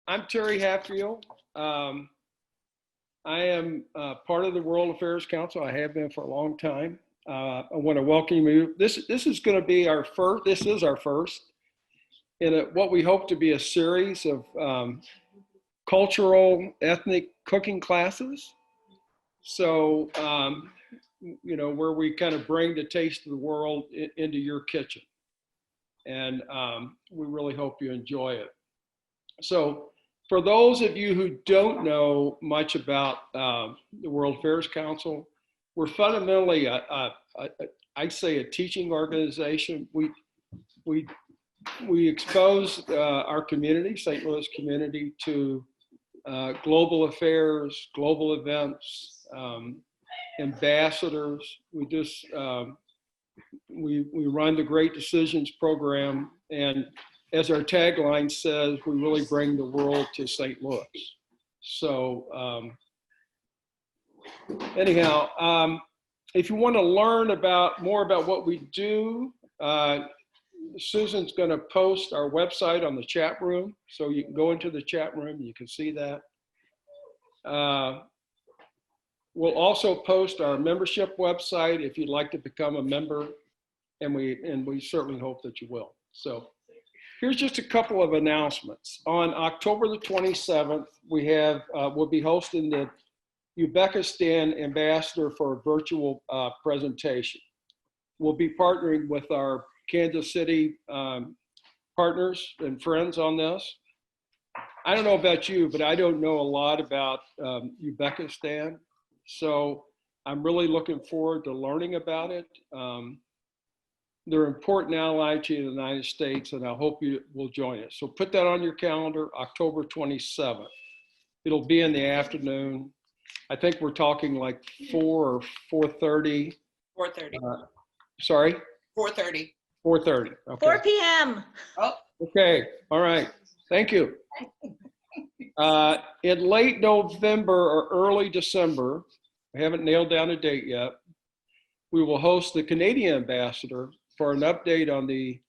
I'm Terry Hatfield. I am part of the World Affairs Council. I have been for a long time. I want to welcome you. This is going to be our first. This is our first in what we hope to be a series of cultural, ethnic cooking classes. So, where we kind of bring the taste of the world into your kitchen, and we really hope you enjoy it. So, for those of you who don't know much about the World Affairs Council, we're fundamentally, I'd say, a teaching organization. We expose our community, St. Louis community, to global affairs, global events, ambassadors. We run the Great Decisions program, and as our tagline says, we really bring the world to St. Louis. So anyhow, if you want to learn more about what we do, Susan's going to post our website on the chat room, so you can go into the chat room and you can see that. We'll also post our membership website if you'd like to become a member, and we certainly hope that you will. So here's just a couple of announcements. On October the 27th, we'll be hosting the Uzbekistan ambassador for a virtual presentation. We'll be partnering with our Kansas City partners and friends on this. I don't know about you, but I don't know a lot about Uzbekistan. So I'm really looking forward to learning about it. They're an important ally to the United States, and I hope you will join us. So put that on your calendar, October 27th. It'll be in the afternoon. I think we're talking like 4 or 4:30. 4:30. Sorry? 4:30. 4:30. Okay. 4 p.m. Oh. Okay. All right. Thank you. In late November or early December, I haven't nailed down a date yet, we will host the Canadian ambassador for an update on the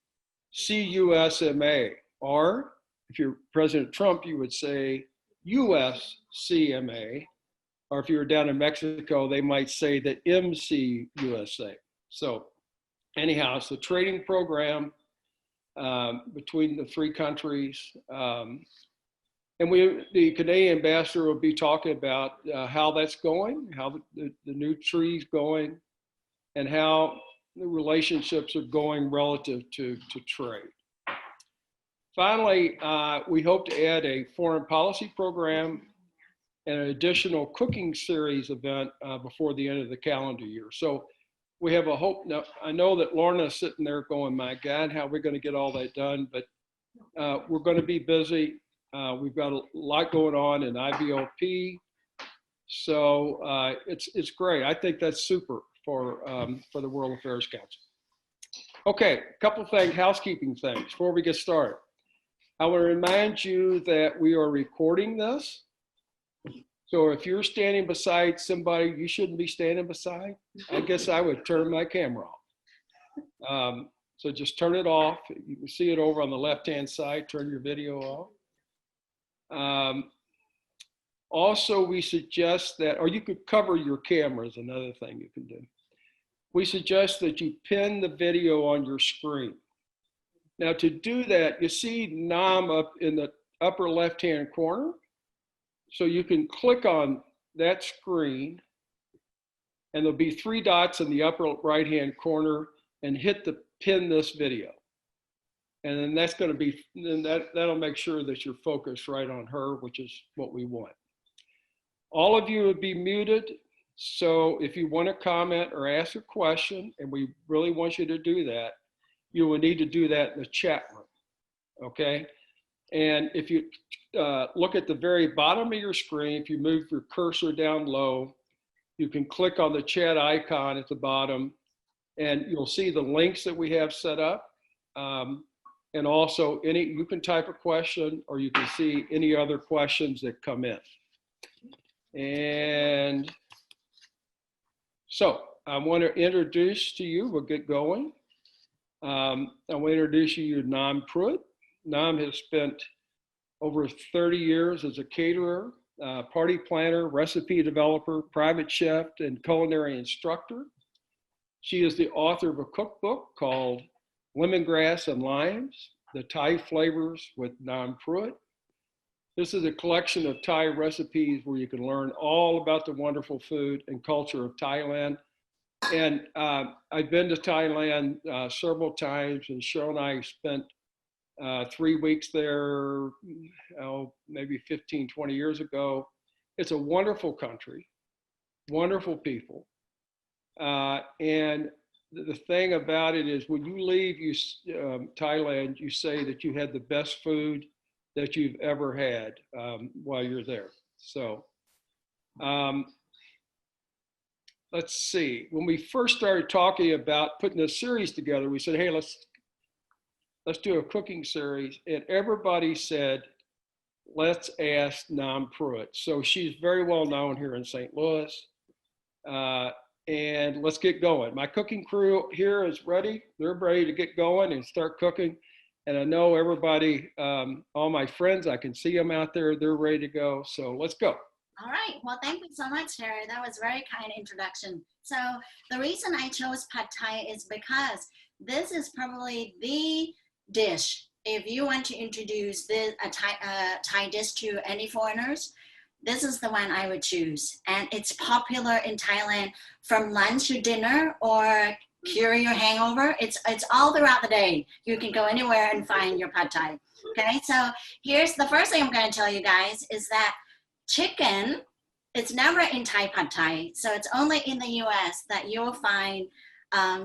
CUSMA, or if you're President Trump, you would say USCMA, or if you were down in Mexico, they might say the MCUSA. So anyhow, it's the trading program between the three countries. And the Canadian ambassador will be talking about how that's going, how the new tree's going, and how the relationships are going relative to trade. Finally, we hope to add a foreign policy program and an additional cooking series event before the end of the calendar year. So we have a hope. Now, I know that Lorna's sitting there going, my God, how are we going to get all that done? But we're going to be busy. We've got a lot going on in IBOP. So it's great. I think that's super for the World Affairs Council. Okay, a couple of things, housekeeping things before we get started. I want to remind you that we are recording this. So if you're standing beside somebody you shouldn't be standing beside, I guess I would turn my camera off. So just turn it off. You can see it over on the left-hand side. Turn your video off. Also, we suggest that, or you could cover your camera is another thing you can do. We suggest that you pin the video on your screen. Now to do that, you see Naam up in the upper left-hand corner. So you can click on that screen and there'll be 3 dots in the upper right-hand corner and hit the pin this video. And then that's going to be, then that'll make sure that you're focused right on her, which is what we want. All of you would be muted. So if you want to comment or ask a question, and we really want you to do that, you will need to do that in the chat room, okay? And if you look at the very bottom of your screen, if you move your cursor down low, you can click on the chat icon at the bottom, and you'll see the links that we have set up. And also, you can type a question, or you can see any other questions that come in. And so I want to introduce to you, we'll get going. I want to introduce you to Naam Pruitt. Naam has spent over 30 years as a caterer, party planner, recipe developer, private chef, and culinary instructor. She is the author of a cookbook called Lemongrass Limes, The Thai Flavors with Naam Pruitt. This is a collection of Thai recipes where you can learn all about the wonderful food and culture of Thailand. And I've been to Thailand several times, and Cheryl and I spent 3 weeks there, maybe 15, 20 years ago. It's a wonderful country, wonderful people. And the thing about it is when you leave Thailand, you say that you had the best food that you've ever had while you're there. So let's see. When we first started talking about putting this series together, we said, hey, let's do a cooking series. And everybody said, let's ask Naam Pruitt. So she's very well known here in St. Louis. And let's get going. My cooking crew here is ready. They're ready to get going and start cooking. And I know everybody, all my friends, I can see them out there. They're ready to go. So let's go. All right. Well, thank you so much, Terry. That was a very kind introduction. So the reason I chose Phad Thai is because this is probably the dish. If you want to introduce a Thai dish to any foreigners, this is the one I would choose. And it's popular in Thailand from lunch to dinner or cure your hangover. It's all throughout the day. You can go anywhere and find your Phad Thai. Okay, so here's the first thing I'm going to tell you guys is that chicken, it's never in Thai Phad Thai. So it's only in the US that you'll find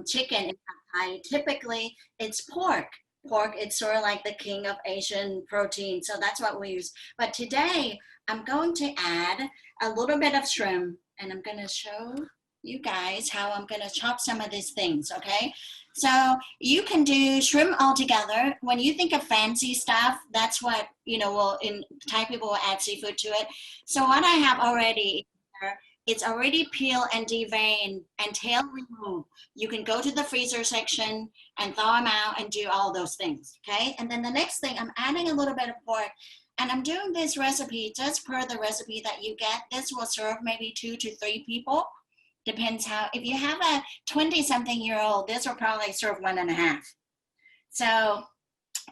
chicken in Phad Thai. Typically, it's pork. Pork, it's sort of like the king of Asian protein. So that's what we use. But today, I'm going to add a little bit of shrimp, and I'm going to show you guys how I'm going to chop some of these things, okay? So you can do shrimp all together. When you think of fancy stuff, that's what, in Thai people will add seafood to it. So what I have already here, it's already peeled and deveined and tail removed. You can go to the freezer section and thaw them out and do all those things, okay? And then the next thing, I'm adding a little bit of pork. And I'm doing this recipe just per the recipe that you get. This will serve maybe 2 to 3 people. Depends how, if you have a 20-something-year-old, this will probably serve 1.5. So,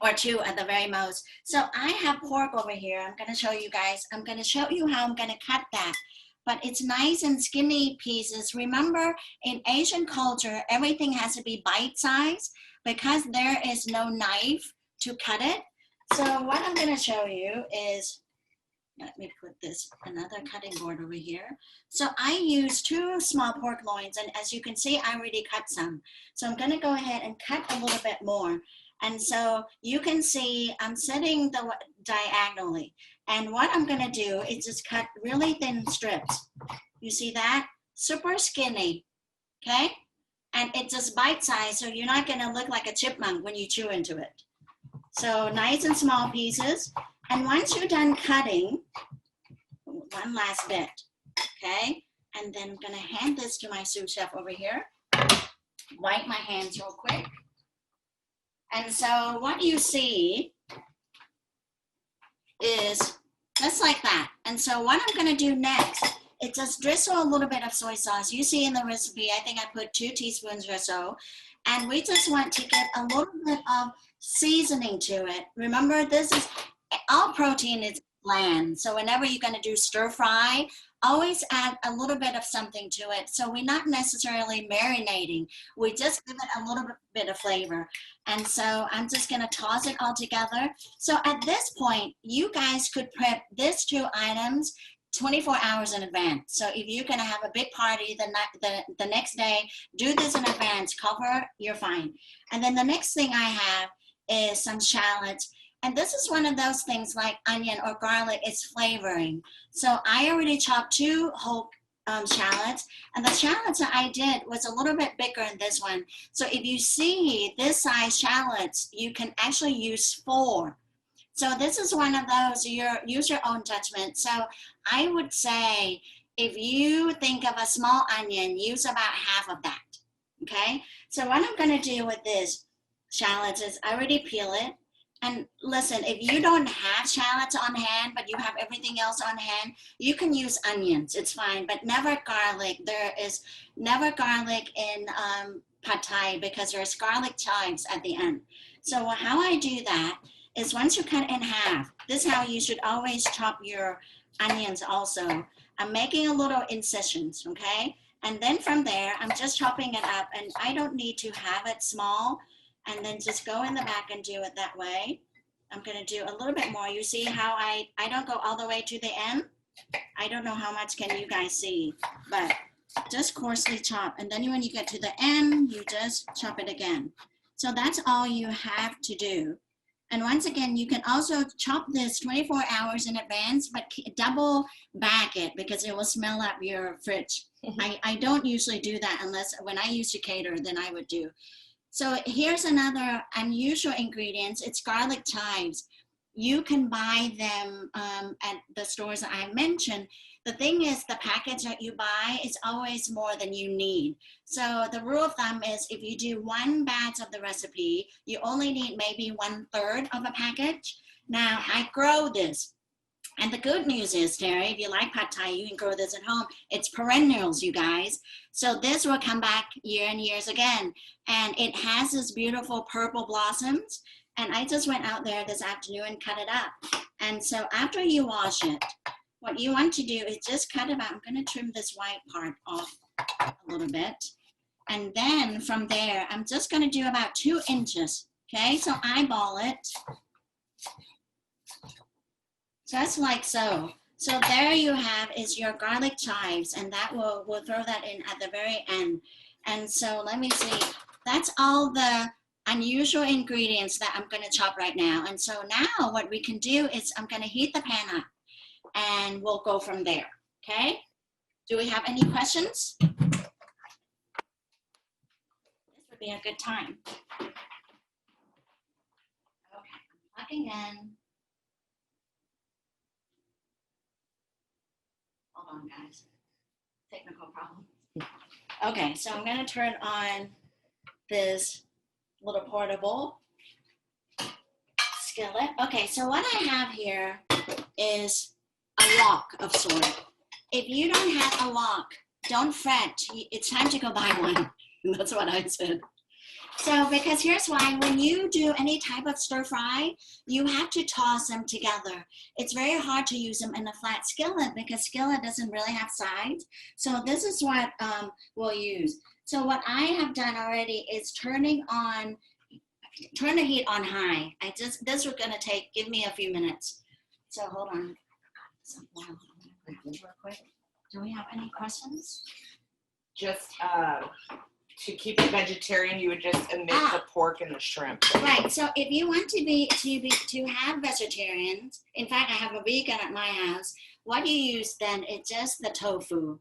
or 2 at the very most. So I have pork over here. I'm gonna show you guys. I'm gonna show you how I'm gonna cut that. But it's nice and skinny pieces. Remember, in Asian culture, everything has to be bite-sized because there is no knife to cut it. So what I'm going to show you is, let me put this, another cutting board over here. So I use 2 small pork loins, and as you can see, I already cut some. So I'm going to go ahead and cut a little bit more. And so you can see I'm setting the diagonally. And what I'm going to do is just cut really thin strips. You see that? Super skinny, okay? And it's just bite-sized, so you're not going to look like a chipmunk when you chew into it. So nice and small pieces. And once you're done cutting, one last bit, okay? And then I'm gonna hand this to my sous chef over here. Wipe my hands real quick. And so what you see is just like that. And so what I'm gonna do next is just drizzle a little bit of soy sauce. You see in the recipe, I think I put 2 teaspoons or so. And we just want to get a little bit of seasoning to it. Remember, this is, all protein is bland. So whenever you're gonna do stir fry, always add a little bit of something to it. So we're not necessarily marinating. We just give it a little bit of flavor. And so I'm just gonna toss it all together. So at this point, you guys could prep these 2 items 24 hours in advance. So if you're gonna have a big party the next day, do this in advance, cover, you're fine. And then the next thing I have is some shallots. And this is one of those things like onion or garlic, it's flavoring. So I already chopped 2 whole shallots, and the shallots that I did was a little bit bigger than this one. So if you see this size shallots, you can actually use 4. So this is one of those, use your own judgment. So I would say, if you think of a small onion, use about half of that, okay? So what I'm gonna do with this shallots is I already peel it, And listen, if you don't have shallots on hand, but you have everything else on hand, you can use onions. It's fine, but never garlic. There is never garlic in Pad Thai because there's garlic chives at the end. So how I do that is once you cut in half, this is how you should always chop your onions also. I'm making a little incisions, okay? And then from there, I'm just chopping it up, and I don't need to have it small, and then just go in the back and do it that way. I'm gonna do a little bit more. You see how I don't go all the way to the end? I don't know how much can you guys see, but just coarsely chop. And then when you get to the end, you just chop it again. So that's all you have to do. And once again, you can also chop this 24 hours in advance, but double back it because it will smell up your fridge. I don't usually do that unless when I used to cater, then I would do. So here's another unusual ingredients. It's garlic chives. You can buy them at the stores that I mentioned. The thing is, the package that you buy is always more than you need. So the rule of thumb is if you do one batch of the recipe, you only need maybe 1/3 of a package. Now, I grow this. And the good news is, Terry, if you like Pad Thai, you can grow this at home. It's perennials, you guys. So this will come back year and years again. And it has this beautiful purple blossoms. And I just went out there this afternoon and cut it up. And so after you wash it, what you want to do is just cut about, I'm gonna trim this white part off a little bit. And then from there, I'm just gonna do about 2 inches, okay? So eyeball it. Just like so. So there you have is your garlic chives, and that we'll throw that in at the very end. And so let me see, that's all the unusual ingredients that I'm gonna chop right now. And so now what we can do is I'm gonna heat the pan up and we'll go from there, okay? Do we have any questions? This would be a good time. Okay, I'm plugging in. Hold on, guys. Technical problem. Okay, so I'm gonna turn on this little portable skillet. Okay, so what I have here is a wok of sort. If you don't have a wok, don't fret. It's time to go buy one. That's what I said. So, because here's why, when you do any type of stir fry, you have to toss them together. It's very hard to use them in a flat skillet because skillet doesn't really have sides. So this is what we'll use. So what I have done already is turn the heat on high. This is gonna give me a few minutes. So hold on. So, wow, I'm gonna grab this real quick. Do we have any questions? Just to keep it vegetarian, you would just omit the pork and the shrimp. Right. So if you want to have vegetarians, in fact, I have a vegan at my house. What you use then is just the tofu,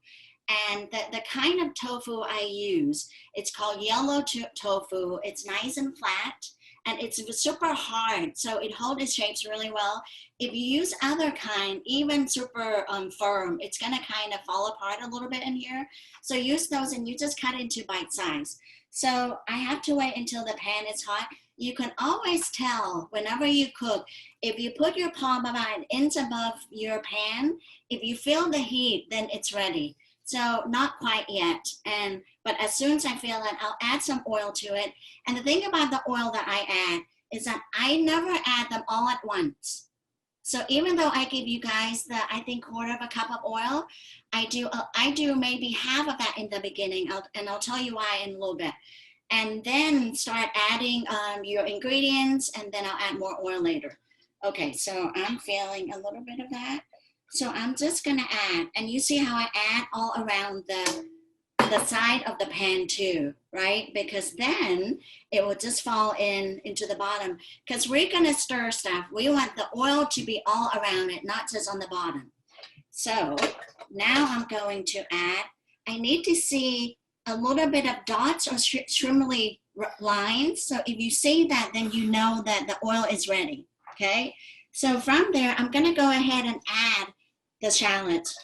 and the kind of tofu I use, it's called yellow tofu. It's nice and flat, and it's super hard, so it holds its shapes really well. If you use other kind, even super firm, it's gonna kind of fall apart a little bit in here. So use those and you just cut into bite size. So I have to wait until the pan is hot. You can always tell whenever you cook, if you put your palm about an inch above your pan, if you feel the heat, then it's ready. So not quite yet, but as soon as I feel it, I'll add some oil to it. And the thing about the oil that I add is that I never add them all at once. So even though I give you guys I think 1/4 cup of oil, I do maybe half of that in the beginning, and I'll tell you why in a little bit. And then start adding your ingredients, and then I'll add more oil later. Okay, so I'm feeling a little bit of that. So I'm just gonna add, and you see how I add all around the side of the pan too, right? Because then it will just fall into the bottom. Because we're gonna stir stuff. We want the oil to be all around it, not just on the bottom. So now I'm going to add, I need to see a little bit of dots or shrimply lines. So if you see that, then you know that the oil is ready, okay? So from there, I'm gonna go ahead and add the shallots.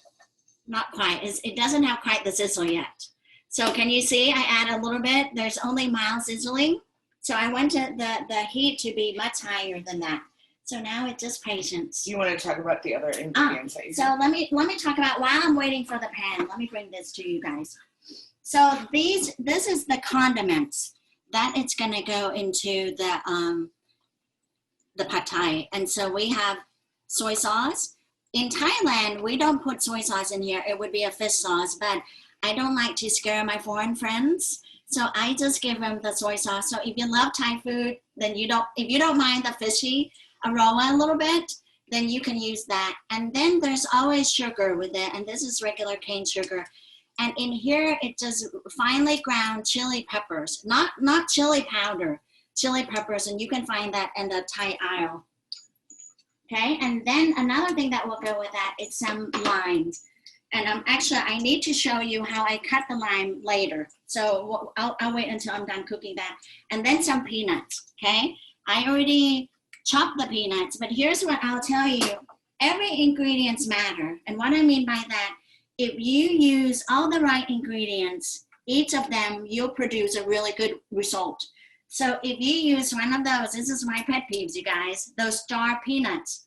Not quite, it doesn't have quite the sizzle yet. So can you see, I add a little bit, there's only mild sizzling. So I wanted the heat to be much higher than that. So now it's just patience. You want to talk about the other ingredients that you So let me talk about, while I'm waiting for the pan, let me bring this to you guys. So this is the condiments that it's going to go into the Pad Thai. And so we have soy sauce. In Thailand, we don't put soy sauce in here. It would be a fish sauce, but I don't like to scare my foreign friends. So I just give them the soy sauce. So if you love Thai food, then if you don't mind the fishy aroma a little bit, then you can use that. And then there's always sugar with it. And this is regular cane sugar. And in here, it's just finely ground chili peppers, not chili powder, chili peppers. And you can find that in the Thai aisle. Okay, and then another thing that will go with that is some limes. And actually, I need to show you how I cut the lime later. So I'll wait until I'm done cooking that. And then some peanuts, okay? I already chopped the peanuts, but here's what I'll tell you. Every ingredients matter. And what I mean by that, if you use all the right ingredients, each of them, you'll produce a really good result. So if you use one of those, this is my pet peeves, you guys, those star peanuts.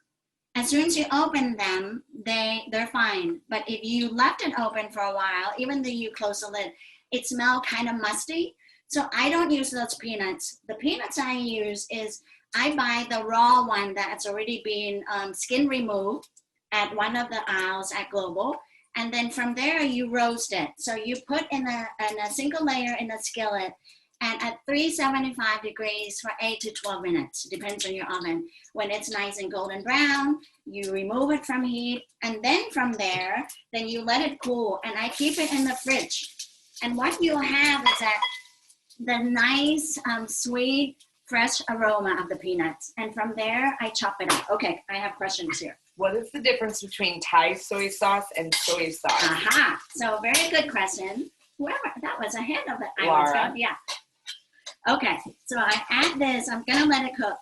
As soon as you open them, they're fine. But if you left it open for a while, even though you close the lid, it smells kind of musty. So I don't use those peanuts. The peanuts I use is I buy the raw one that's already been skin removed at one of the aisles at Global. And then from there, you roast it. So you put in a single layer in a skillet, and at 375 degrees for 8 to 12 minutes, depends on your oven. When it's nice and golden brown, you remove it from heat. And then from there, then you let it cool. And I keep it in the fridge. And what you'll have is that the nice, sweet, fresh aroma of the peanuts. And from there, I chop it up. Okay, I have questions here. What is the difference between Thai soy sauce and soy sauce? Aha, so very good question. Whoever, that was ahead of it. Laura. Yeah. Okay, so I add this, I'm gonna let it cook.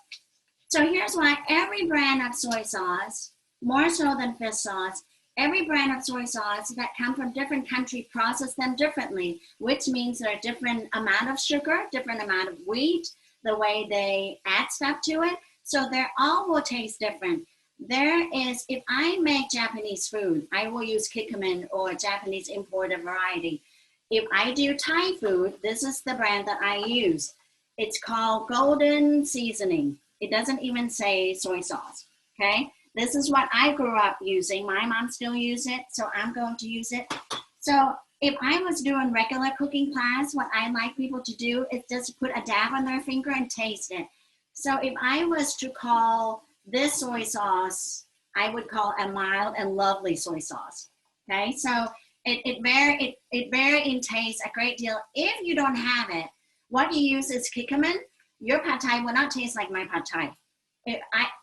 So here's why every brand of soy sauce, more so than fish sauce, every brand of soy sauce that come from different countries process them differently, which means there are different amount of sugar, different amount of wheat, the way they add stuff to it. So they all will taste different. There is, if I make Japanese food, I will use kikkoman or Japanese imported variety. If I do Thai food, this is the brand that I use. It's called Golden Seasoning. It doesn't even say soy sauce, okay? This is what I grew up using. My mom still uses it, so I'm going to use it. So if I was doing regular cooking class, what I like people to do is just put a dab on their finger and taste it. So if I was to call this soy sauce, I would call a mild and lovely soy sauce, okay? So it vary in taste a great deal. If you don't have it, what you use is kikkoman. Your Pad Thai will not taste like my Pad Thai.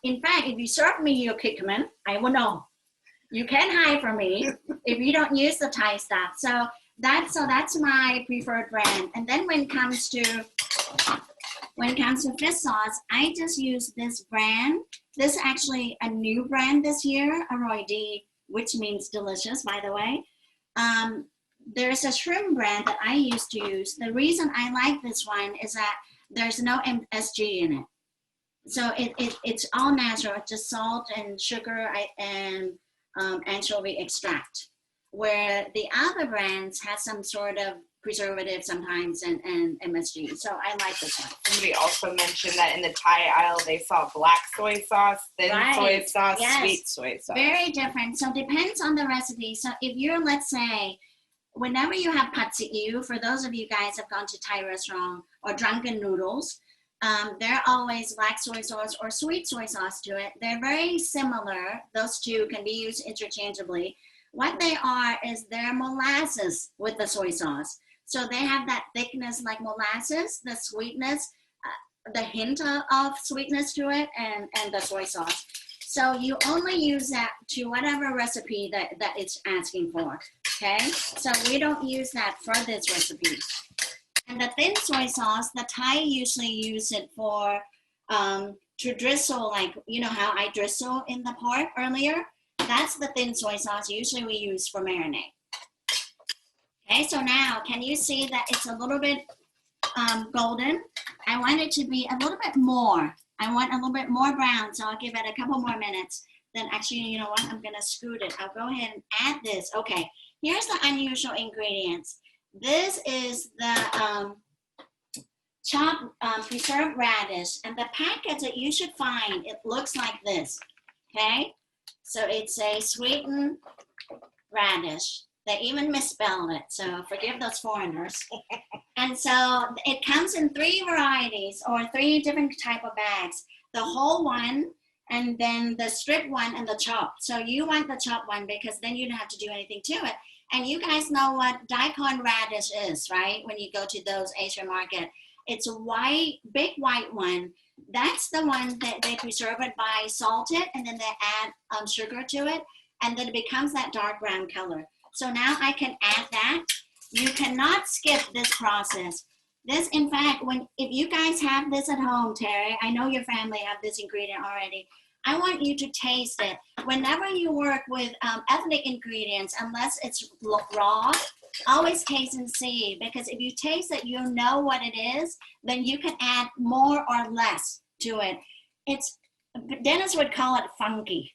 In fact, if you serve me your kikkoman, I will know. You can hide from me if you don't use the Thai stuff. So that's my preferred brand. And then when it comes to fish sauce, I just use this brand. This is actually a new brand this year, Aroy D, which means delicious, by the way. There's a shrimp brand that I used to use. The reason I like this one is that there's no MSG in it. So it's all natural. It's just salt and sugar and anchovy extract. Where the other brands have some sort of preservative sometimes and MSG. So I like this one. Somebody also mentioned that in the Thai aisle they saw black soy sauce, thin soy sauce, yes. Sweet soy sauce. Very different. So depends on the recipe. So if you're, let's say, whenever you have pad see ew, for those of you guys have gone to Thai restaurant or drunken noodles, they're always black soy sauce or sweet soy sauce to it. They're very similar. Those two can be used interchangeably. What they are is they're molasses with the soy sauce. So they have that thickness like molasses, the sweetness, the hint of sweetness to it, and the soy sauce. So you only use that to whatever recipe that it's asking for, okay? So we don't use that for this recipe. And the thin soy sauce, the Thai usually use it for to drizzle, like, you know how I drizzle in the pork earlier? That's the thin soy sauce usually we use for marinade. Okay, so now can you see that it's a little bit golden. I want it to be a little bit more. I want a little bit more brown, so I'll give it a couple more minutes. Then actually, you know what? I'm gonna scoot it. I'll go ahead and add this. Okay, here's the unusual ingredients. This is the chopped preserved radish, and the package that you should find, it looks like this, okay? So it's a sweetened radish. They even misspelled it, so forgive those foreigners. And so it comes in 3 varieties or 3 different type of bags. The whole one, and then the strip one, and the chopped. So you want the chopped one because then you don't have to do anything to it. And you guys know what Daikon radish is, right? When you go to those Asian market. It's a white, big white one. That's the one that they preserve it by salt it, and then they add sugar to it, and then it becomes that dark brown color. So now I can add that. You cannot skip this process. This, in fact, if you guys have this at home, Terry, I know your family have this ingredient already. I want you to taste it. Whenever you work with ethnic ingredients, unless it's raw, always taste and see, because if you taste it, you know what it is, then you can add more or less to it. Dennis would call it funky.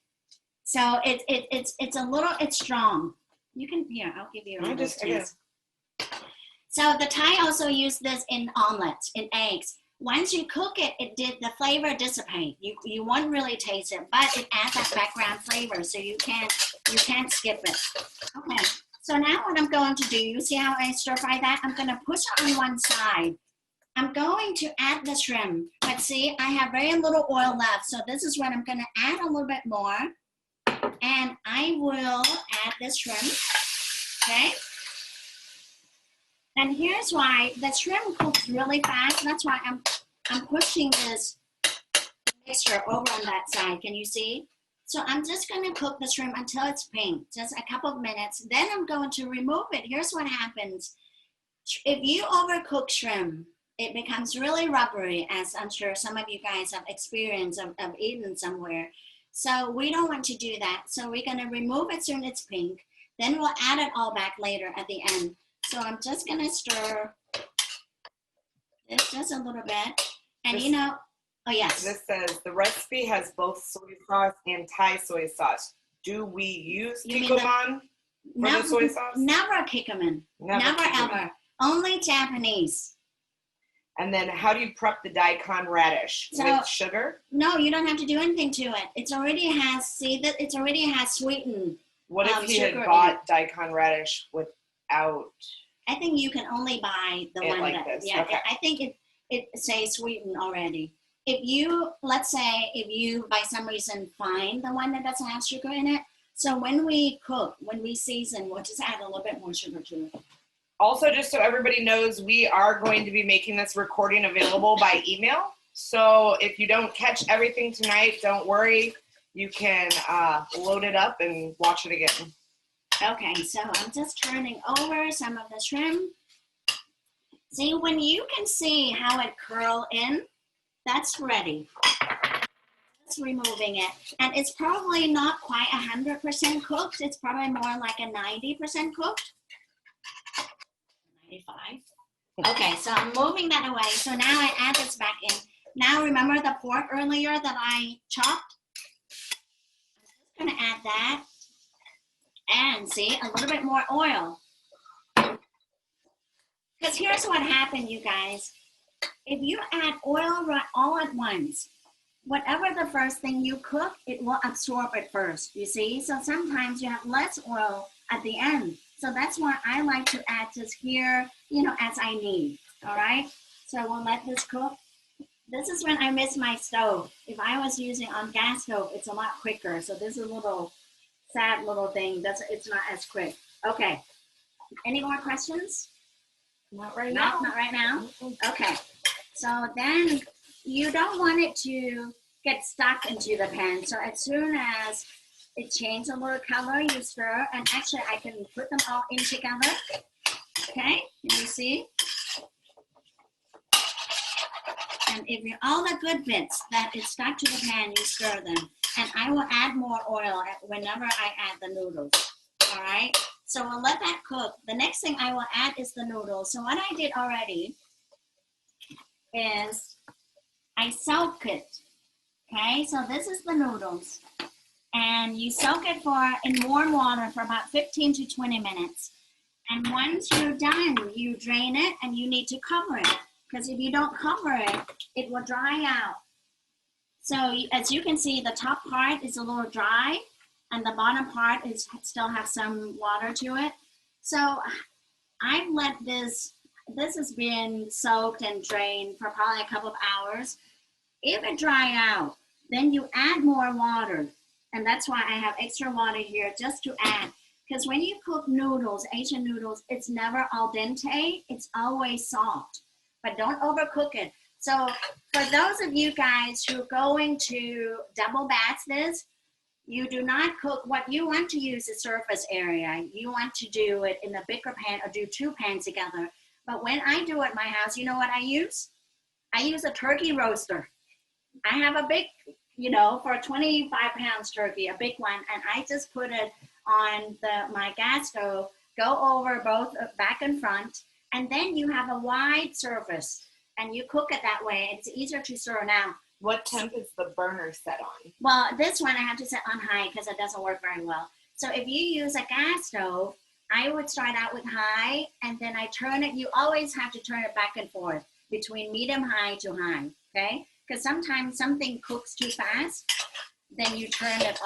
So it's strong. You can, here, I'll give you a little taste. So the Thai also use this in omelets, in eggs. Once you cook it, the flavor dissipate. You won't really taste it, but it adds that background flavor, so you can't skip it. Okay, so now what I'm going to do, you see how I stir fry that? I'm gonna push it on one side. I'm going to add the shrimp, but see, I have very little oil left, so this is when I'm gonna add a little bit more, and I will add this shrimp, okay? And here's why the shrimp cooks really fast. That's why I'm pushing this mixture over on that side. Can you see? So I'm just going to cook the shrimp until it's pink, just a couple of minutes. Then I'm going to remove it. Here's what happens. If you overcook shrimp, it becomes really rubbery, as I'm sure some of you guys have experience of eating somewhere. So we don't want to do that. So we're going to remove it soon it's pink. Then we'll add it all back later at the end. So I'm just going to stir this just a little bit. And you know, oh yes. This says the recipe has both soy sauce and Thai soy sauce. Do we use kikkoman for the soy sauce? Never kikkoman. Never ever. Only Japanese. And then how do you prep the daikon radish? With sugar? No, you don't have to do anything to it. It already has sweetened. What if he had bought daikon radish without? I think you can only buy the one like that, this. yeah, okay. I think it says sweetened already. If you, let's say, if you by some reason find the one that doesn't have sugar in it, so when we cook, when we season, we'll just add a little bit more sugar to it. Also, just so everybody knows, we are going to be making this recording available by email. So if you don't catch everything tonight, don't worry. You can load it up and watch it again. Okay, so I'm just turning over some of the shrimp. See, when you can see how it curl in, that's ready. Just removing it. And it's probably not quite 100% cooked. It's probably more like a 90% cooked. 95. Okay, so I'm moving that away. So now I add this back in. Now remember the pork earlier that I chopped? I'm just gonna add that. And see, a little bit more oil. Because here's what happened, you guys. If you add oil all at once, whatever the first thing you cook, it will absorb it first, you see? So sometimes you have less oil at the end. So that's why I like to add just here, you know, as I need, all right? So we'll let this cook. This is when I miss my stove. If I was using on gas stove, it's a lot quicker. So this is a little sad little thing. It's not as quick. Okay. Any more questions? Not right now. Not right now? Okay. So then you don't want it to get stuck into the pan. So as soon as it changes a little color, you stir. And actually, I can put them all in together. Okay. Can you see? And if you all the good bits that is stuck to the pan, you stir them. And I will add more oil whenever I add the noodles. All right. So we'll let that cook. The next thing I will add is the noodles. So what I did already, is I soak it. Okay, so this is the noodles. And you soak it in warm water for about 15 to 20 minutes. And once you're done, you drain it and you need to cover it. Because if you don't cover it, it will dry out. So as you can see, the top part is a little dry and the bottom part still have some water to it. So I've let this has been soaked and drained for probably a couple of hours. If it dry out, then you add more water. And that's why I have extra water here just to add. Because when you cook noodles, Asian noodles, it's never al dente, it's always soft. But don't overcook it. So for those of you guys who are going to double bath this, you do not cook. What you want to use is surface area. You want to do it in a bigger pan or do 2 pans together. But when I do it at my house, you know what I use? I use a turkey roaster. I have a big, for a 25 pounds turkey, a big one, and I just put it on my gas stove, go over both back and front, and then you have a wide surface, and you cook it that way. It's easier to serve now. What temp is the burner set on? Well, this one I have to set on high because it doesn't work very well. So if you use a gas stove, I would start out with high, and then I turn it. You always have to turn it back and forth between medium high to high, okay? Because sometimes something cooks too fast, then you turn it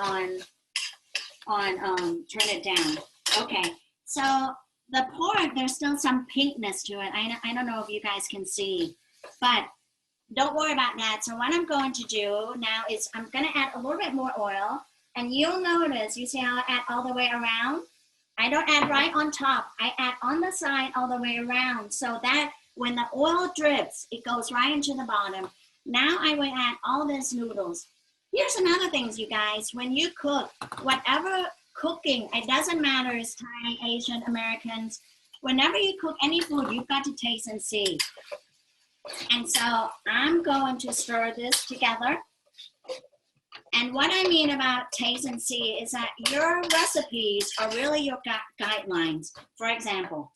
turn it down. Okay, so the pork, there's still some pinkness to it. I don't know if you guys can see, but don't worry about that. So what I'm going to do now is I'm going to add a little bit more oil, and you'll notice, you see how I add all the way around? I don't add right on top. I add on the side all the way around so that when the oil drips, it goes right into the bottom. Now I will add all these noodles. Here's another thing, you guys. When you cook, whatever cooking, it doesn't matter, it's Thai, Asian, Americans. Whenever you cook any food, you've got to taste and see. And so I'm going to stir this together. And what I mean about taste and see is that your recipes are really your guidelines. For example,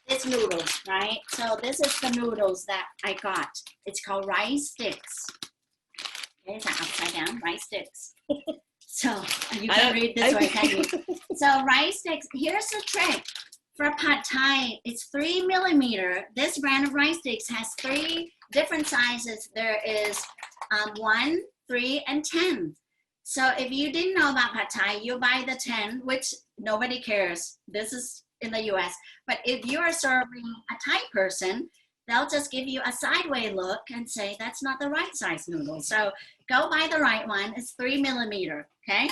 it's noodles, right? So this is the noodles that I got. It's called rice sticks. Okay, is that upside down? Rice sticks. So you can read this way, can you? So rice sticks, here's the trick. For Phad Thai, it's 3 millimeter. This brand of rice sticks has 3 different sizes. There is 1, 3, and 10. So if you didn't know about Phad Thai, you buy the 10, which nobody cares. This is in the US. But if you are serving a Thai person, they'll just give you a sideways look and say, that's not the right size noodle. So go buy the right one. It's 3 millimeter, okay?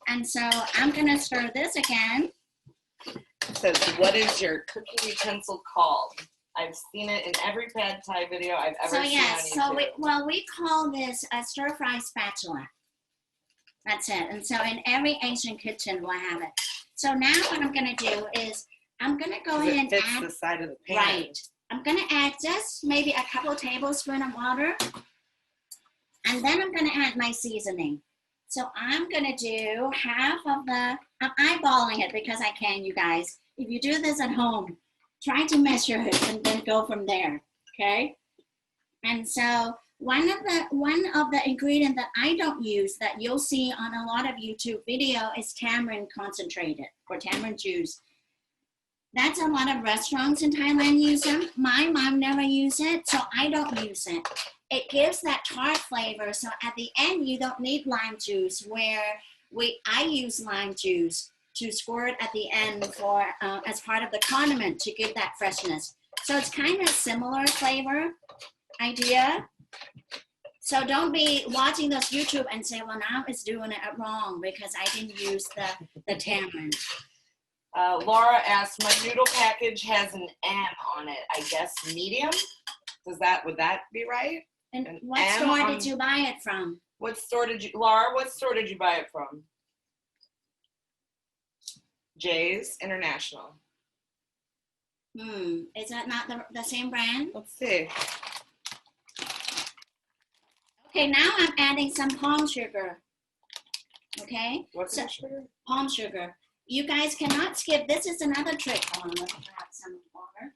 And so I'm gonna stir this again. So what is your cooking utensil called? I've seen it in every Phad Thai video I've ever seen on YouTube. We call this a stir-fry spatula. That's it. And so in every Asian kitchen we'll have it. So now what I'm gonna do is I'm gonna go ahead and add the side of the pan. Right. I'm gonna add just maybe a couple tablespoons of water, and then I'm gonna add my seasoning. So I'm gonna do half of I'm eyeballing it because I can, you guys. If you do this at home, try to measure it and then go from there, okay? And so one of the ingredients that I don't use that you'll see on a lot of YouTube video is tamarind concentrated or tamarind juice. That's a lot of restaurants in Thailand use them. My mom never used it, so I don't use it. It gives that tart flavor, so at the end you don't need lime juice, where I use lime juice to squirt at the end for as part of the condiment to give that freshness. So it's kind of similar flavor idea. So don't be watching this YouTube and say, well, now it's doing it wrong because I didn't use the tamarind. Laura asked, my noodle package has an M on it. I guess medium? Would that be right? And what store did you buy it from? Laura, what store did you buy it from? Jay's International. Is that not the same brand? Let's see. Okay, now I'm adding some palm sugar. Okay? What's sugar? Palm sugar. You guys cannot skip. This is another trick. Hold on, let me grab some water.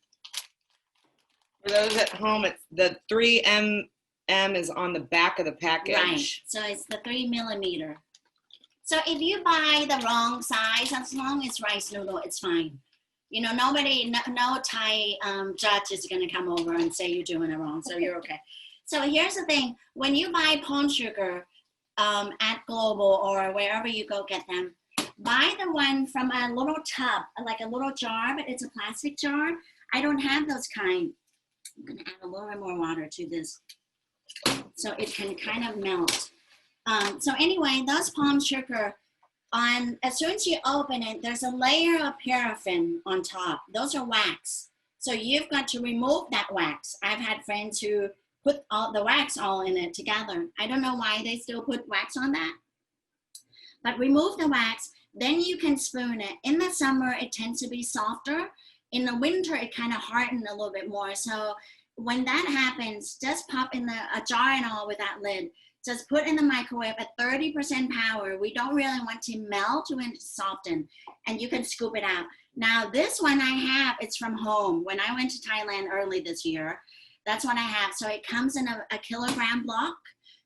For those at home, it's the 3 mm is on the back of the package. Right, so it's the 3 millimeter. So if you buy the wrong size, as long as rice noodle, it's fine. You know, no Thai judge is gonna come over and say you're doing it wrong, so you're okay. So here's the thing, when you buy palm sugar at Global or wherever you go get them, buy the one from a little tub, like a little jar, but it's a plastic jar. I don't have those kind. I'm gonna add a little bit more water to this so it can kind of melt. So anyway, those palm sugar, as soon as you open it, there's a layer of paraffin on top. Those are wax. So you've got to remove that wax. I've had friends who put all the wax all in it together. I don't know why they still put wax on that. But remove the wax, then you can spoon it. In the summer, it tends to be softer. In the winter, it kind of hardens a little bit more. So when that happens, just pop in a jar and all with that lid. Just put in the microwave at 30% power. We don't really want to melt, we want to soften, and you can scoop it out. Now this one I have, it's from home. When I went to Thailand early this year, that's what I have. So it comes in a kilogram block.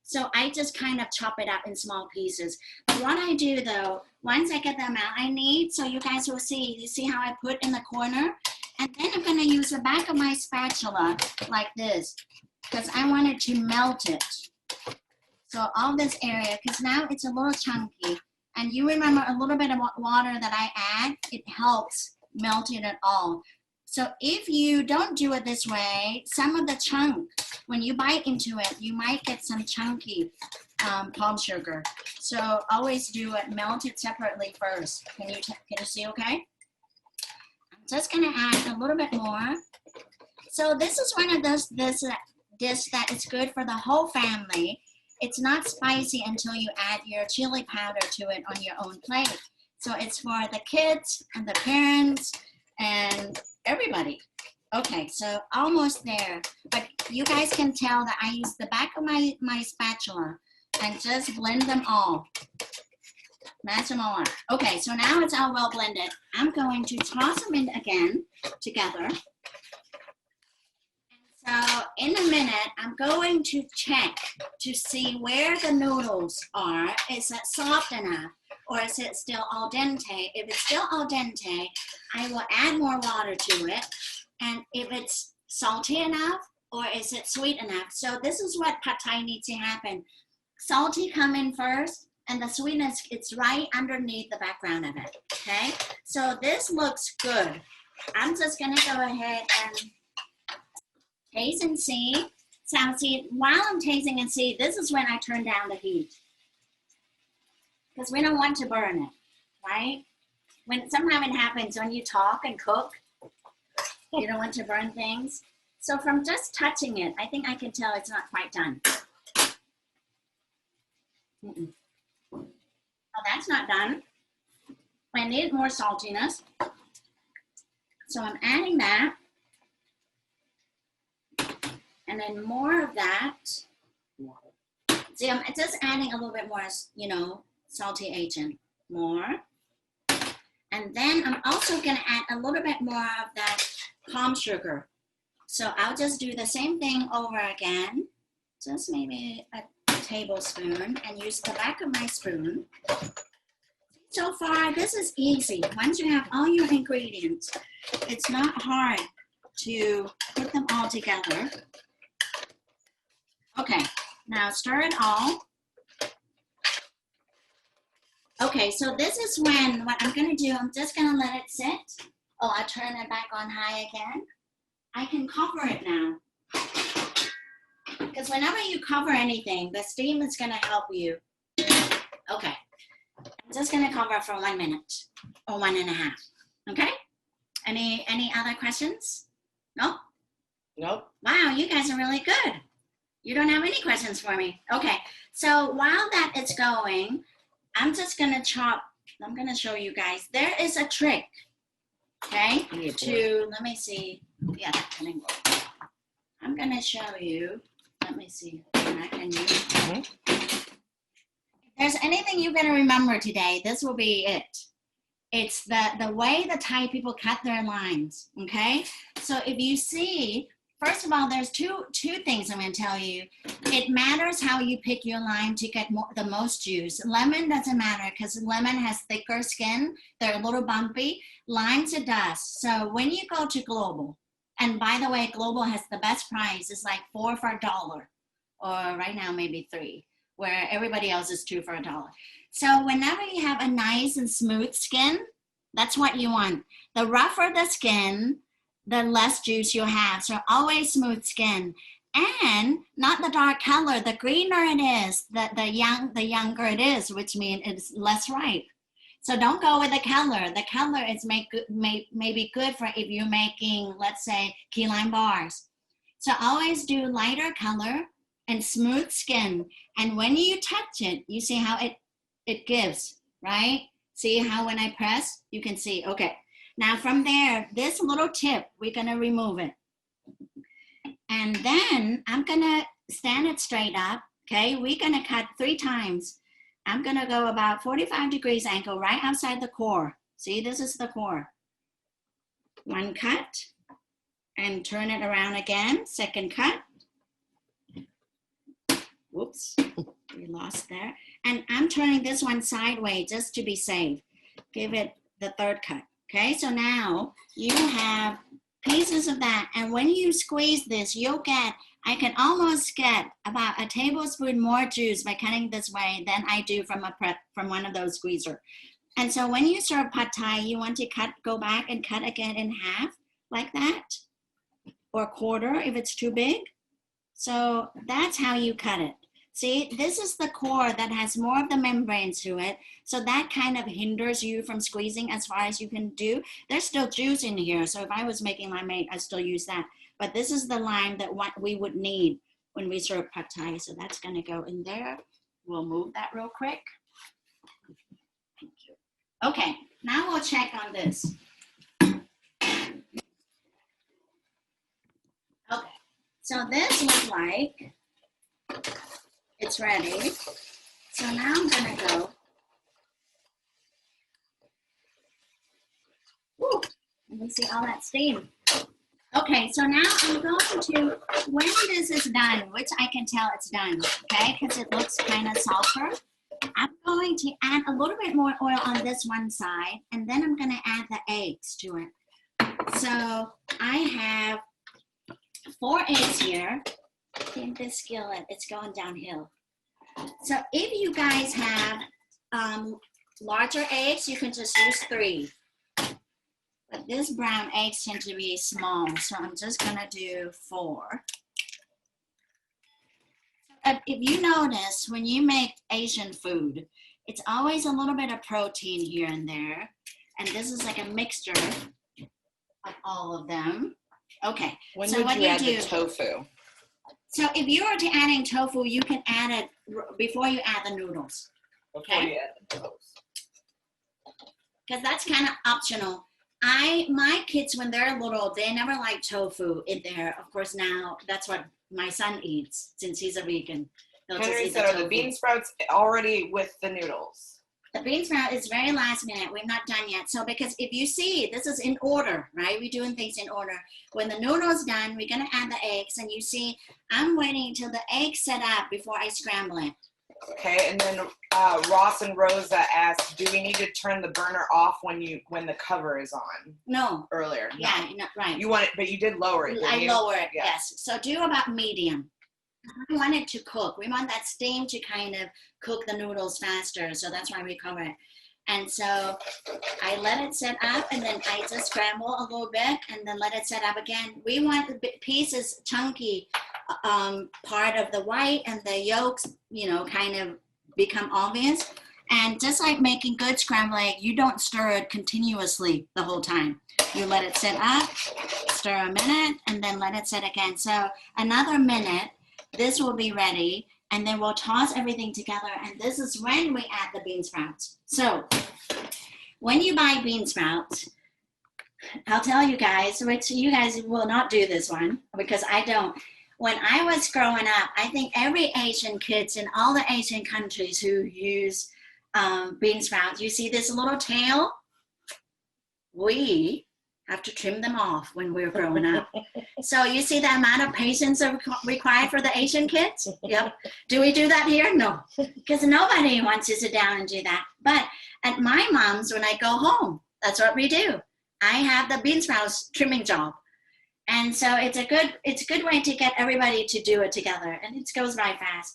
So I just kind of chop it up in small pieces. But what I do though, once I get the amount I need, so you guys will see, you see how I put in the corner? And then I'm gonna use the back of my spatula like this, because I wanted to melt it. So all this area, because now it's a little chunky. And you remember a little bit of water that I add, it helps melt it at all. So if you don't do it this way, some of the chunk, when you bite into it, you might get some chunky palm sugar. So always do it, melt it separately first. Can you see okay? I'm just gonna add a little bit more. So this is one of those dish that is good for the whole family. It's not spicy until you add your chili powder to it on your own plate. So it's for the kids and the parents and everybody. Okay, so almost there. But you guys can tell that I use the back of my spatula and just blend them all. Mash them all up. Okay, so now it's all well blended. I'm going to toss them in again together. So in a minute, I'm going to check to see where the noodles are. Is it soft enough or is it still al dente? If it's still al dente, I will add more water to it. And if it's salty enough or is it sweet enough? So this is what Phad Thai needs to happen. Salty come in first and the sweetness, it's right underneath the background of it, okay? So this looks good. I'm just gonna go ahead and taste and see. So see, while I'm tasting and see, this is when I turn down the heat. Because we don't want to burn it, right? Sometimes it happens when you talk and cook, you don't want to burn things. So from just touching it, I think I can tell it's not quite done. Oh, that's not done. I need more saltiness. So I'm adding that. And then more of that. See, I'm just adding a little bit more, you know, salty agent. More. And then I'm also going to add a little bit more of that palm sugar. So I'll just do the same thing over again. Just maybe a tablespoon and use the back of my spoon. So far, this is easy. Once you have all your ingredients, it's not hard to put them all together. Okay, now stir it all. Okay, so this is when, what I'm gonna do, I'm just gonna let it sit. Oh, I turn it back on high again. I can cover it now. Because whenever you cover anything, the steam is gonna help you. Okay, I'm just gonna cover for 1 minute or 1.5. Okay? Any other questions? No? Nope. Wow, you guys are really good. You don't have any questions for me. Okay, so while that is going, I'm just gonna chop, I'm gonna show you guys. There is a trick, okay? Let me see. Yeah, that kind of works. I'm gonna show you, let me see. I can use. If there's anything you're gonna remember today, this will be it. It's the way the Thai people cut their limes, okay? So if you see, first of all, there's two things I'm going to tell you. It matters how you pick your lime to get the most juice. Lemon doesn't matter because lemon has thicker skin. They're a little bumpy. Limes, it does. So when you go to Global, and by the way, Global has the best price. It's like 4 for $1, or right now maybe 3, where everybody else is 2 for $1. So whenever you have a nice and smooth skin, that's what you want. The rougher the skin, the less juice you have. So always smooth skin. And not the dark color. The greener it is, the younger it is, which means it's less ripe. So don't go with the color. The color is maybe good for if you're making, let's say, key lime bars. So always do lighter color and smooth skin. And when you touch it, you see how it gives, right? See how when I press, you can see, okay. Now from there, this little tip, we're gonna remove it. And then I'm gonna stand it straight up, okay? We're gonna cut 3 times. I'm gonna go about 45 degrees angle right outside the core. See, this is the core. 1 cut, and turn it around again, 2nd cut. Whoops, we lost there. And I'm turning this one sideways just to be safe. Give it the 3rd cut, okay? So now you have pieces of that, and when you squeeze this, you'll get, I can almost get about a tablespoon more juice by cutting this way than I do from one of those squeezers. And so when you serve Pad Thai, you want to go back and cut again in half like that, or quarter if it's too big. So that's how you cut it. See, this is the core that has more of the membranes to it. So that kind of hinders you from squeezing as far as you can do. There's still juice in here. So if I was making limeade, I'd still use that. But this is the lime that what we would need when we serve Pad Thai. So that's gonna go in there. We'll move that real quick. Thank you. Okay, now we'll check on this. Okay, so this looks like it's ready. So now I'm gonna go. Woo, let me see all that steam. Okay, so now I'm going to, when this is done, which I can tell it's done, okay, because it looks kind of sulfur, I'm going to add a little bit more oil on this one side, and then I'm gonna add the eggs to it. So I have 4 eggs here in this skillet. It's going downhill. So if you guys have larger eggs, you can just use 3. But this brown eggs tend to be small, so I'm just gonna do 4. If you notice, when you make Asian food, it's always a little bit of protein here and there. And this is like a mixture of all of them. Okay, When so would what you add do? the tofu? So if you were to adding tofu, you can add it before you add the noodles. Before Okay. you add the tofu. Because that's kind of optional. My kids, when they're little, they never like tofu in there. Of course, now that's what my son eats since he's a vegan. He'll just Henry eat said, are the tofu. bean sprouts already with the noodles? The bean sprout is very last minute. We're not done yet. So because if you see, this is in order, right? We're doing things in order. When the noodle's done, we're gonna add the eggs. And you see, I'm waiting until the eggs set up before I scramble it. Okay, and then Ross and Rosa asked, do we need to turn the burner off when the cover is on? No. Earlier. No. Yeah, no, right. You want it, but you did lower it, didn't I you? lower it, Yeah. yes. So do about medium. We want it to cook. We want that steam to kind of cook the noodles faster. So that's why we cover it. And so I let it set up, and then I just scramble a little bit and then let it set up again. We want the pieces chunky, part of the white and the yolks, you know, kind of become obvious. And just like making good scrambled egg, you don't stir it continuously the whole time. You let it sit up, stir a minute, and then let it sit again. So another minute, this will be ready, and then we'll toss everything together, and this is when we add the bean sprouts. So when you buy bean sprouts, I'll tell you guys, which you guys will not do this one because I don't. When I was growing up, I think every Asian kids in all the Asian countries who use bean sprouts, you see this little tail? We Have to trim them off when we're growing up. So you see the amount of patience required for the Asian kids? Yep. Do we do that here? No, because nobody wants to sit down and do that. But at my mom's, when I go home, that's what we do. I have the bean sprouts trimming job. And so it's a good way to get everybody to do it together, and it goes by fast.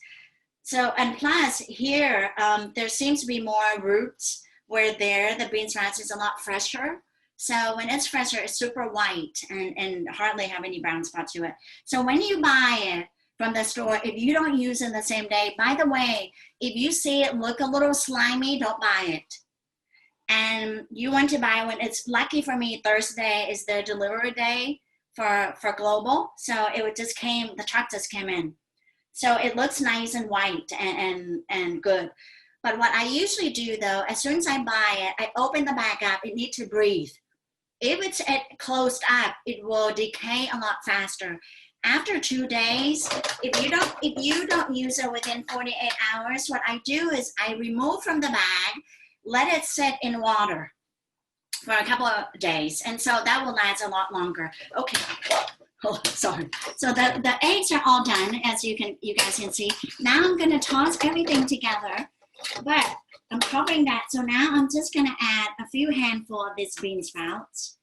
So, and plus here, there seems to be more roots where the bean sprouts is a lot fresher. So when it's fresher, it's super white and hardly have any brown spots to it. So when you buy it from the store, if you don't use it the same day, by the way, if you see it look a little slimy, don't buy it. And you want to buy when it's lucky for me, Thursday is the delivery day for Global. So it just came, the truck just came in. So it looks nice and white and good. But what I usually do though, as soon as I buy it, I open the bag up, it needs to breathe. If it's closed up, it will decay a lot faster. After 2 days, if you don't use it within 48 hours, what I do is I remove from the bag, let it sit in water for a couple of days, and so that will last a lot longer. Okay. Oh, sorry. So the eggs are all done, as you guys can see. Now I'm going to toss everything together, but I'm covering that. So now I'm just going to add a few handfuls of these bean sprouts.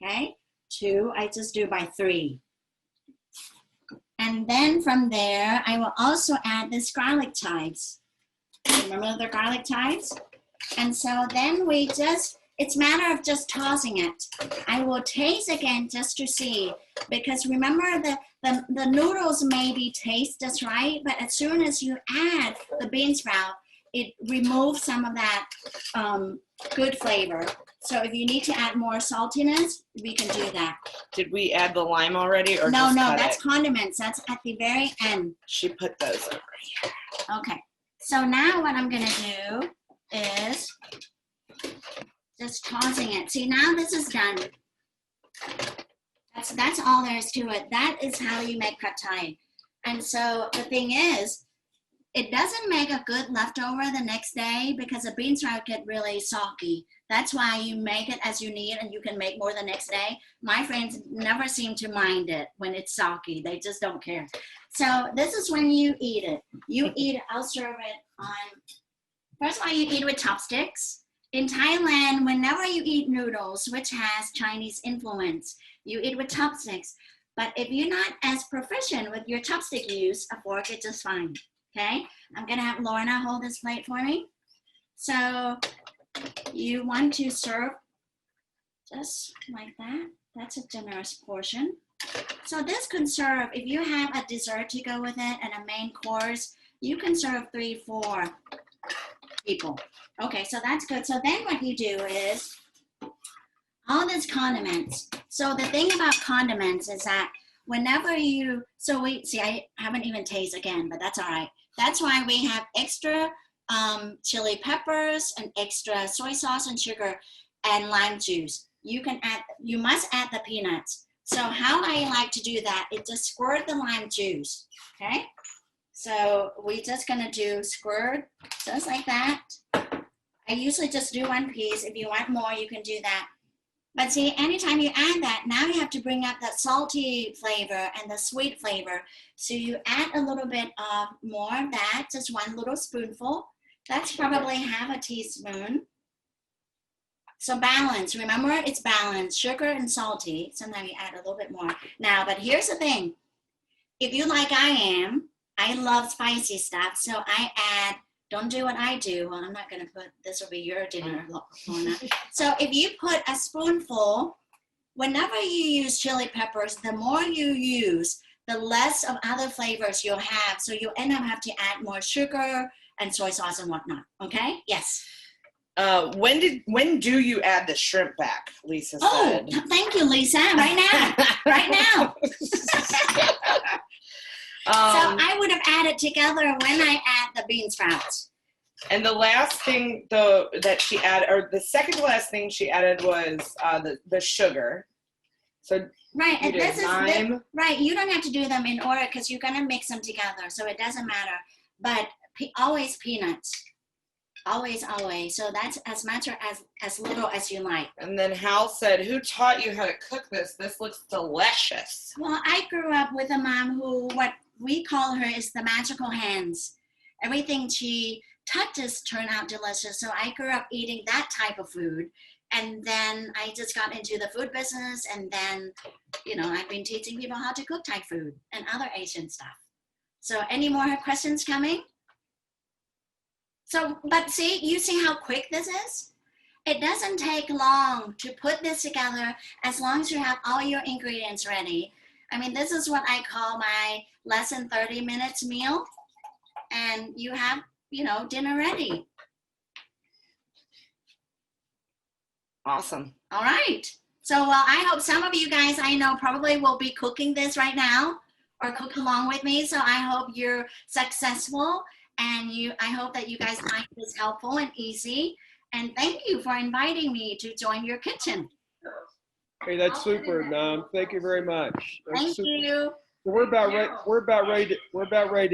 Okay, 2. I just do by 3. And then from there, I will also add this garlic chives. Remember the garlic chives? And so then it's a matter of just tossing it. I will taste again just to see, because remember the noodles maybe taste just right, but as soon as you add the bean sprout, it removes some of that good flavor. So if you need to add more saltiness, we can do that. Did we add the lime already, or no, just cut that's it? Condiments. That's at the very end. She put those over here. Okay. So now what I'm gonna do is just tossing it. See, now this is done. That's all there is to it. That is how you make Phad Thai. And so the thing is, it doesn't make a good leftover the next day because the bean sprout get really soggy. That's why you make it as you need, and you can make more the next day. My friends never seem to mind it when it's soggy. They just don't care. So this is when you eat it. You eat it, I'll serve it on, first of all, you eat it with chopsticks. In Thailand, whenever you eat noodles, which has Chinese influence, you eat with chopsticks. But if you're not as proficient with your chopstick use, a fork is just fine. Okay, I'm gonna have Lorna hold this plate for me. So you want to serve just like that. That's a generous portion. So this can serve, if you have a dessert to go with it and a main course, you can serve 3-4 people. Okay, so that's good. So then what you do is all these condiments. So the thing about condiments is that whenever you, so we, see, I haven't even tasted again, but that's all right. That's why we have extra chili peppers and extra soy sauce and sugar and lime juice. You can add, you must add the peanuts. So how I like to do that is just squirt the lime juice, okay? So we're just gonna do squirt, just like that. I usually just do 1 piece. If you want more, you can do that. But see, anytime you add that, now you have to bring up that salty flavor and the sweet flavor. So you add a little bit of more of that, just 1 little spoonful. That's probably half a teaspoon. So balance, remember it's balanced, sugar and salty. Sometimes you add a little bit more. Now, but here's the thing. If you like I am, I love spicy stuff. So I add, don't do what I do. Well, I'm not gonna put, this will be your dinner, Lorna. So if you put a spoonful, whenever you use chili peppers, the more you use, the less of other flavors you'll have. So you end up having to add more sugar and soy sauce and whatnot, okay? Yes. When do you add the shrimp back, Lisa said? Oh, thank you, Lisa, right now, right now. So I would have added together when I add the bean sprouts. And the last thing that she added, or the second to last thing she added was the sugar. So right, and this is right. You don't have to do them in order because you're gonna mix them together, so it doesn't matter. But always peanuts. Always, always. So that's as much or as little as you like. And then Hal said, who taught you how to cook this? This looks delicious. Well, I grew up with a mom who, what we call her is the magical hands. Everything she touches turn out delicious. So I grew up eating that type of food. And then I just got into the food business. And then, you know, I've been teaching people how to cook Thai food and other Asian stuff. So any more questions coming? So, but see, you see how quick this is? It doesn't take long to put this together as long as you have all your ingredients ready. I mean, this is what I call my less than 30 minutes meal. And you have, you know, dinner ready. Awesome. All right. So, well, I hope some of you guys I know probably will be cooking this right now or cook along with me. So I hope you're successful. And I hope that you guys find this helpful and easy. And thank you for inviting me to join your kitchen. Hey, that's super, Naam. Thank you very much. That's Thank super. you. We're about ready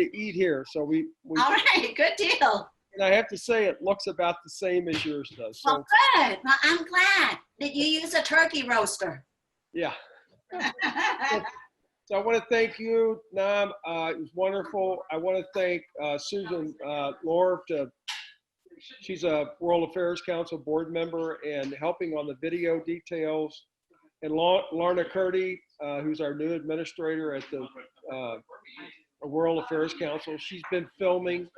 to eat here. So we All right, good deal. and I have to say it looks about the same as yours does. So Well, good. Well, I'm glad that you use a turkey roaster. yeah. So I want to thank you, Naam. It was wonderful. I want to thank Susan Lorv. She's a World Affairs Council board member and helping on the video details. And Lorna Curdy, who's our new administrator at the World Affairs Council. She's been filming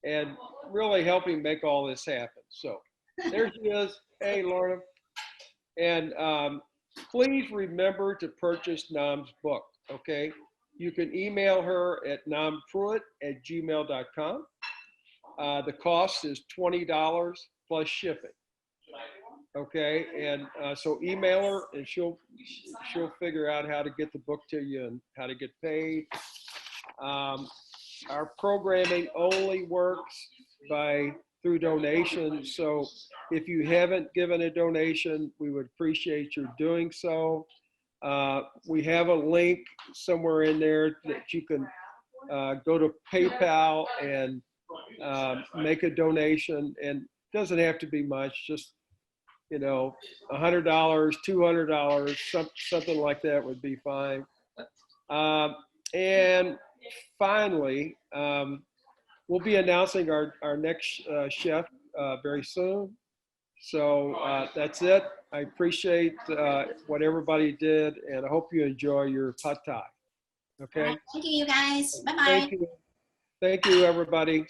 and really helping make all this happen. So there she is. Hey, Lorna. And please remember to purchase Naam's book. Okay, you can email her at naampruitt@gmail.com. The cost is $20 plus shipping. Okay, and so email her and she'll figure out how to get the book to you and how to get paid. Our programming only works through donations. So if you haven't given a donation, we would appreciate your doing so. We have a link somewhere in there that you can go to PayPal and make a donation, and it doesn't have to be much, just, you know, $100, $200, something like that would be fine. And finally, we'll be announcing our next chef very soon. So that's it. I appreciate what everybody did, and I hope you enjoy your Phad Thai. Okay. Thank you, you guys. Bye-bye. Thank you. Thank you, everybody.